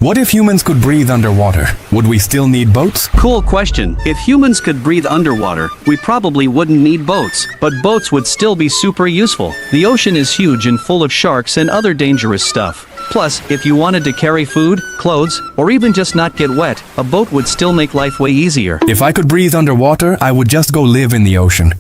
What if humans could breathe underwater? Would we still need boats? Cool question. If humans could breathe underwater, we probably wouldn't need boats, but boats would still be super useful. The ocean is huge and full of sharks and other dangerous stuff. Plus, if you wanted to carry food, clothes, or even just not get wet, a boat would still make life way easier. If I could breathe underwater, I would just go live in the ocean.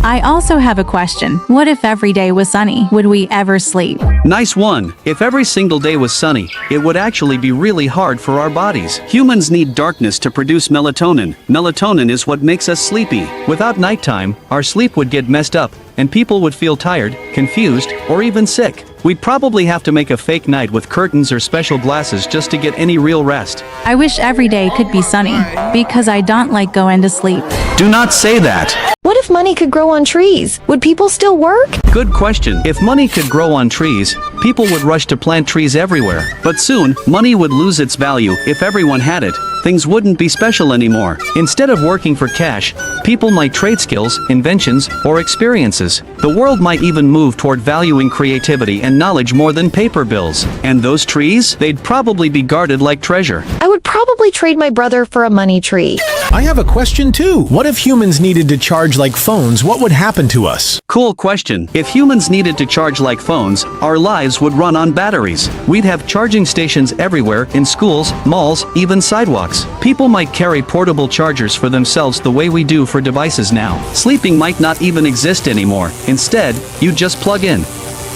I also have a question. What if every day was sunny? Would we ever sleep? Nice one. If every single day was sunny, it would actually be really hard for our bodies. Humans need darkness to produce melatonin. Melatonin is what makes us sleepy. Without nighttime, our sleep would get messed up, and people would feel tired, confused, or even sick. We'd probably have to make a fake night with curtains or special glasses just to get any real rest. I wish every day could be sunny, because I don't like going to sleep. Do not say that. What if money could grow on trees? Would people still work? Good question. If money could grow on trees, people would rush to plant trees everywhere. But soon, money would lose its value. If everyone had it, things wouldn't be special anymore. Instead of working for cash, people might trade skills, inventions, or experiences. The world might even move toward valuing creativity and knowledge more than paper bills. And those trees? They'd probably be guarded like treasure. I would probably trade my brother for a money tree. I have a question too. What if humans needed to charge like phones? What would happen to us? Cool question. If humans needed to charge like phones, our lives would run on batteries. We'd have charging stations everywhere, in schools, malls, even sidewalks. People might carry portable chargers for themselves the way we do for devices now. Sleeping might not even exist anymore. Instead, you just plug in.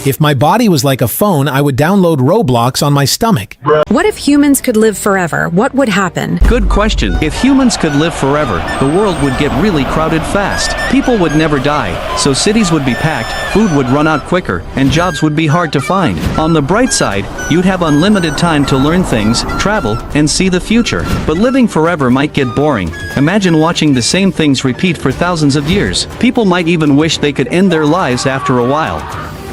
If my body was like a phone, I would download Roblox on my stomach. What if humans could live forever? What would happen? Good question. If humans could live forever, the world would get really crowded fast. People would never die, so cities would be packed, food would run out quicker, and jobs would be hard to find. On the bright side, you'd have unlimited time to learn things, travel, and see the future. But living forever might get boring. Imagine watching the same things repeat for thousands of years. People might even wish they could end their lives after a while.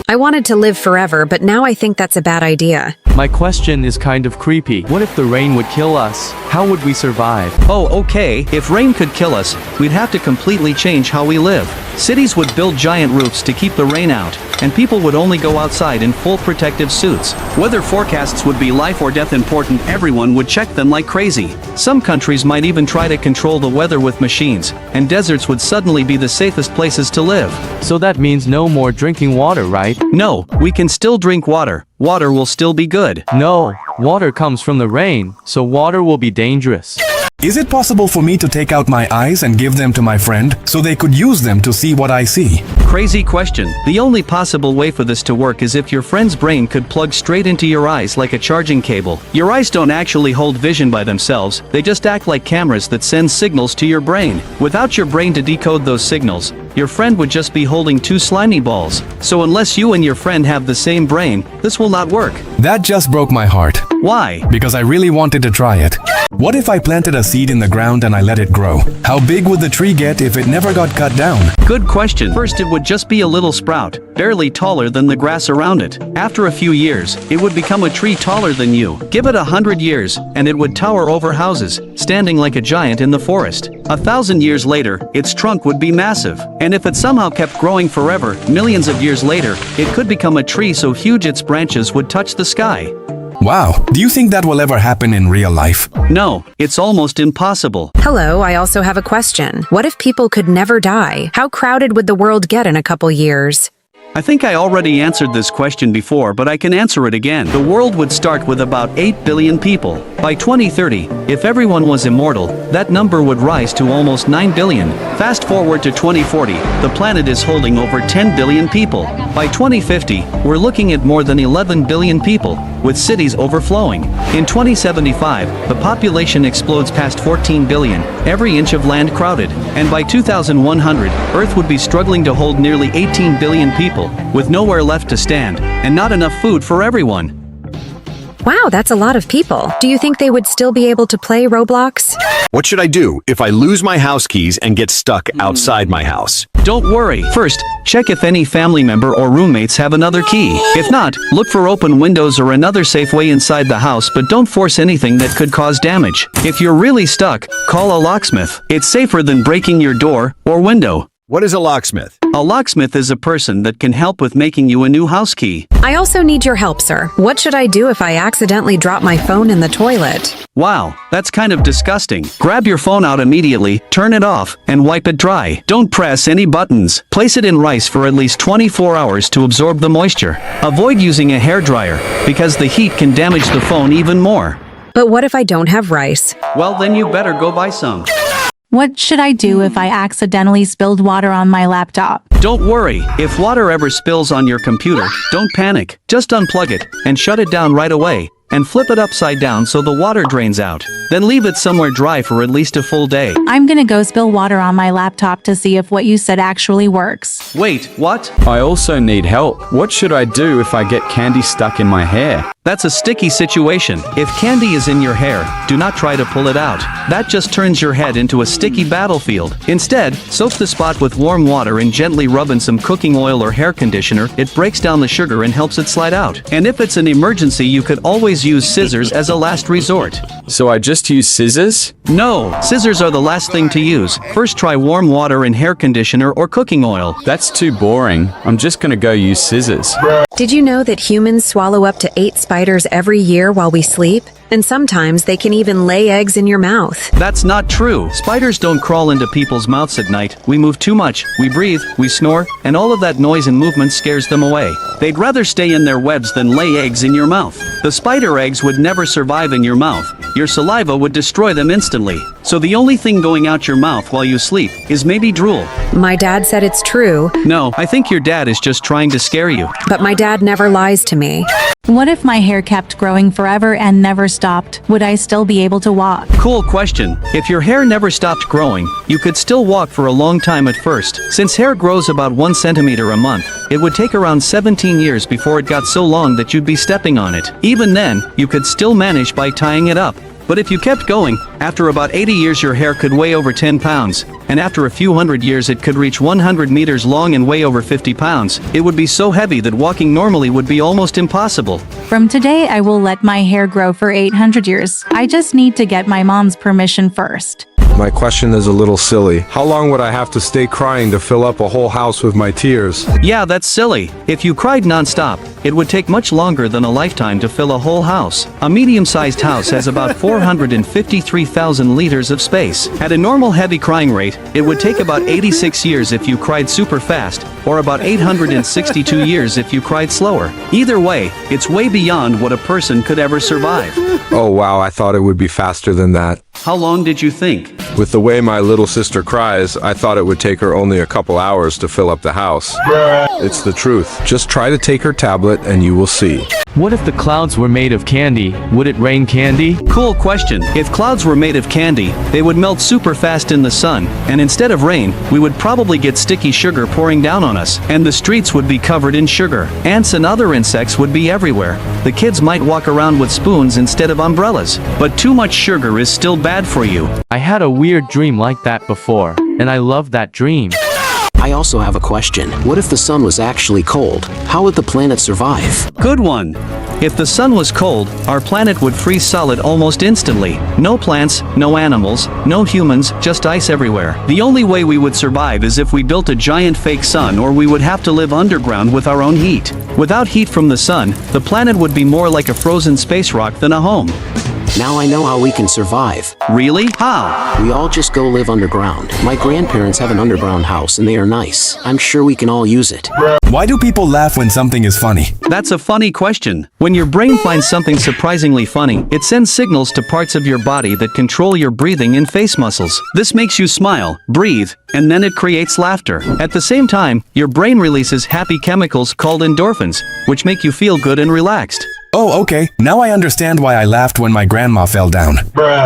I wanted to live forever, but now I think that's a bad idea. My question is kind of creepy. What if the rain would kill us? How would we survive? Oh, okay. If rain could kill us, we'd have to completely change how we live. Cities would build giant roofs to keep the rain out, and people would only go outside in full protective suits. Weather forecasts would be life or death important. Everyone would check them like crazy. Some countries might even try to control the weather with machines, and deserts would suddenly be the safest places to live. So that means no more drinking water, right? No, we can still drink water. Water will still be good. No, water comes from the rain, so water will be dangerous. Is it possible for me to take out my eyes and give them to my friend so they could use them to see what I see? Crazy question. The only possible way for this to work is if your friend's brain could plug straight into your eyes like a charging cable. Your eyes don't actually hold vision by themselves, they just act like cameras that send signals to your brain. Without your brain to decode those signals, your friend would just be holding two slimy balls. So unless you and your friend have the same brain, this will not work. That just broke my heart. Why? Because I really wanted to try it. What if I planted a seed in the ground and I let it grow? How big would the tree get if it never got cut down? Good question. First, it would just be a little sprout, barely taller than the grass around it. After a few years, it would become a tree taller than you. Give it 100 years, and it would tower over houses, standing like a giant in the forest. 1,000 years later, its trunk would be massive. And if it somehow kept growing forever, millions of years later, it could become a tree so huge its branches would touch the sky. Wow, do you think that will ever happen in real life? No, it's almost impossible. Hello, I also have a question. What if people could never die? How crowded would the world get in a couple years? I think I already answered this question before, but I can answer it again. The world would start with about 8 billion people. By 2030, if everyone was immortal, that number would rise to almost 9 billion. Fast forward to 2040, the planet is holding over 10 billion people. By 2050, we're looking at more than 11 billion people, with cities overflowing. In 2075, the population explodes past 14 billion, every inch of land crowded. And by 2100, Earth would be struggling to hold nearly 18 billion people, with nowhere left to stand, and not enough food for everyone. Wow, that's a lot of people. Do you think they would still be able to play Roblox? What should I do if I lose my house keys and get stuck outside my house? Don't worry. First, check if any family member or roommates have another key. If not, look for open windows or another safe way inside the house, but don't force anything that could cause damage. If you're really stuck, call a locksmith. It's safer than breaking your door or window. What is a locksmith? A locksmith is a person that can help with making you a new house key. I also need your help, sir. What should I do if I accidentally drop my phone in the toilet? Wow, that's kind of disgusting. Grab your phone out immediately, turn it off, and wipe it dry. Don't press any buttons. Place it in rice for at least 24 hours to absorb the moisture. Avoid using a hairdryer, because the heat can damage the phone even more. But what if I don't have rice? Well, then you better go buy some. What should I do if I accidentally spilled water on my laptop? Don't worry, if water ever spills on your computer, don't panic. Just unplug it and shut it down right away, and flip it upside down so the water drains out. Then leave it somewhere dry for at least a full day. I'm gonna go spill water on my laptop to see if what you said actually works. Wait, what? I also need help. What should I do if I get candy stuck in my hair? That's a sticky situation. If candy is in your hair, do not try to pull it out. That just turns your head into a sticky battlefield. Instead, soak the spot with warm water and gently rub in some cooking oil or hair conditioner. It breaks down the sugar and helps it slide out. And if it's an emergency, you could always use scissors as a last resort. So I just use scissors? No, scissors are the last thing to use. First try warm water and hair conditioner or cooking oil. That's too boring. I'm just gonna go use scissors. Did you know that humans swallow up to 8 spiders every year while we sleep? And sometimes they can even lay eggs in your mouth. That's not true. Spiders don't crawl into people's mouths at night. We move too much, we breathe, we snore, and all of that noise and movement scares them away. They'd rather stay in their webs than lay eggs in your mouth. The spider eggs would never survive in your mouth. Your saliva would destroy them instantly. So the only thing going out your mouth while you sleep is maybe drool. My dad said it's true, No, I think your dad is just trying to scare you. but my dad never lies to me. What if my hair kept growing forever and never stopped? Would I still be able to walk? Cool question. If your hair never stopped growing, you could still walk for a long time at first. Since hair grows about 1 centimeter a month, it would take around 17 years before it got so long that you'd be stepping on it. Even then, you could still manage by tying it up. But if you kept going, after about 80 years your hair could weigh over 10 pounds, and after a few hundred years it could reach 100 meters long and weigh over 50 pounds. It would be so heavy that walking normally would be almost impossible. From today, I will let my hair grow for 800 years. I just need to get my mom's permission first. My question is a little silly. How long would I have to stay crying to fill up a whole house with my tears? Yeah, that's silly. If you cried non-stop, it would take much longer than a lifetime to fill a whole house. A medium-sized house has about 453,000 liters of space. At a normal heavy crying rate, it would take about 86 years if you cried super fast, or about 862 years if you cried slower. Either way, it's way beyond what a person could ever survive. Oh wow, I thought it would be faster than that. How long did you think? With the way my little sister cries, I thought it would take her only a couple hours to fill up the house. It's the truth. Just try to take her tablet and you will see. What if the clouds were made of candy? Would it rain candy? Cool question. If clouds were made of candy, they would melt super fast in the sun, and instead of rain, we would probably get sticky sugar pouring down on us, and the streets would be covered in sugar. Ants and other insects would be everywhere. The kids might walk around with spoons instead of umbrellas. But too much sugar is still bad for you. I had a weird dream like that before, and I love that dream. I also have a question. What if the sun was actually cold? How would the planet survive? Good one. If the sun was cold, our planet would freeze solid almost instantly. No plants, no animals, no humans, just ice everywhere. The only way we would survive is if we built a giant fake sun, or we would have to live underground with our own heat. Without heat from the sun, the planet would be more like a frozen space rock than a home. Now I know how we can survive. Really? How? We all just go live underground. My grandparents have an underground house and they are nice. I'm sure we can all use it. Why do people laugh when something is funny? That's a funny question. When your brain finds something surprisingly funny, it sends signals to parts of your body that control your breathing and face muscles. This makes you smile, breathe, and then it creates laughter. At the same time, your brain releases happy chemicals called endorphins, which make you feel good and relaxed. Oh, okay. Now I understand why I laughed when my grandma fell down.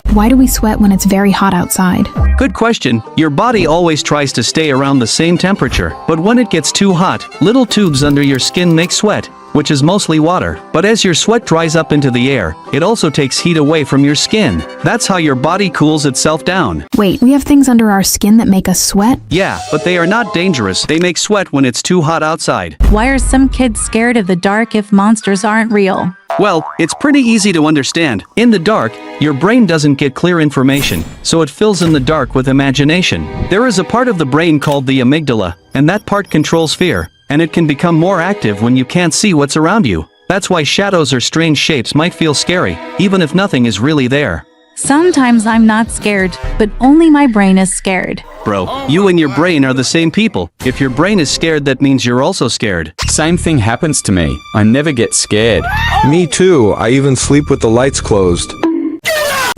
Why do we sweat when it's very hot outside? Good question. Your body always tries to stay around the same temperature, but when it gets too hot, little tubes under your skin make sweat, which is mostly water. But as your sweat dries up into the air, it also takes heat away from your skin. That's how your body cools itself down. Wait, we have things under our skin that make us sweat? Yeah, but they are not dangerous. They make sweat when it's too hot outside. Why are some kids scared of the dark if monsters aren't real? Well, it's pretty easy to understand. In the dark, your brain doesn't get clear information, so it fills in the dark with imagination. There is a part of the brain called the amygdala, and that part controls fear, and it can become more active when you can't see what's around you. That's why shadows or strange shapes might feel scary, even if nothing is really there. Sometimes I'm not scared, but only my brain is scared. Bro, you and your brain are the same people. If your brain is scared, that means you're also scared. Same thing happens to me. I never get scared. Me too. I even sleep with the lights closed.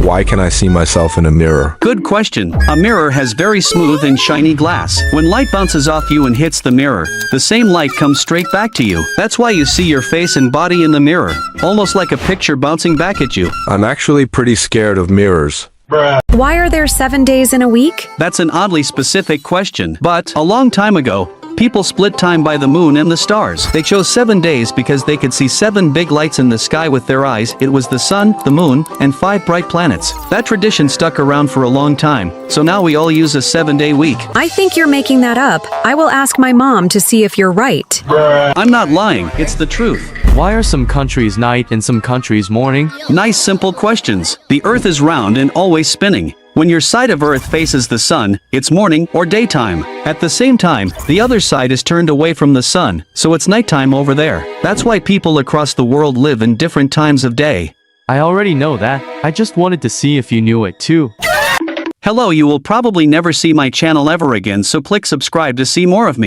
Why can I see myself in a mirror? Good question. A mirror has very smooth and shiny glass. When light bounces off you and hits the mirror, the same light comes straight back to you. That's why you see your face and body in the mirror, almost like a picture bouncing back at you. I'm actually pretty scared of mirrors. Why are there 7 days in a week? That's an oddly specific question, but a long time ago, people split time by the moon and the stars. They chose 7 days because they could see 7 big lights in the sky with their eyes. It was the sun, the moon, and 5 bright planets. That tradition stuck around for a long time, so now we all use a 7-day week. I think you're making that up. I will ask my mom to see if you're right. I'm not lying, it's the truth. Why are some countries night and some countries morning? Nice simple questions. The Earth is round and always spinning. When your side of Earth faces the sun, it's morning or daytime. At the same time, the other side is turned away from the sun, so it's nighttime over there. That's why people across the world live in different times of day. I already know that. I just wanted to see if you knew it too. Hello, you will probably never see my channel ever again, so click subscribe to see more of me.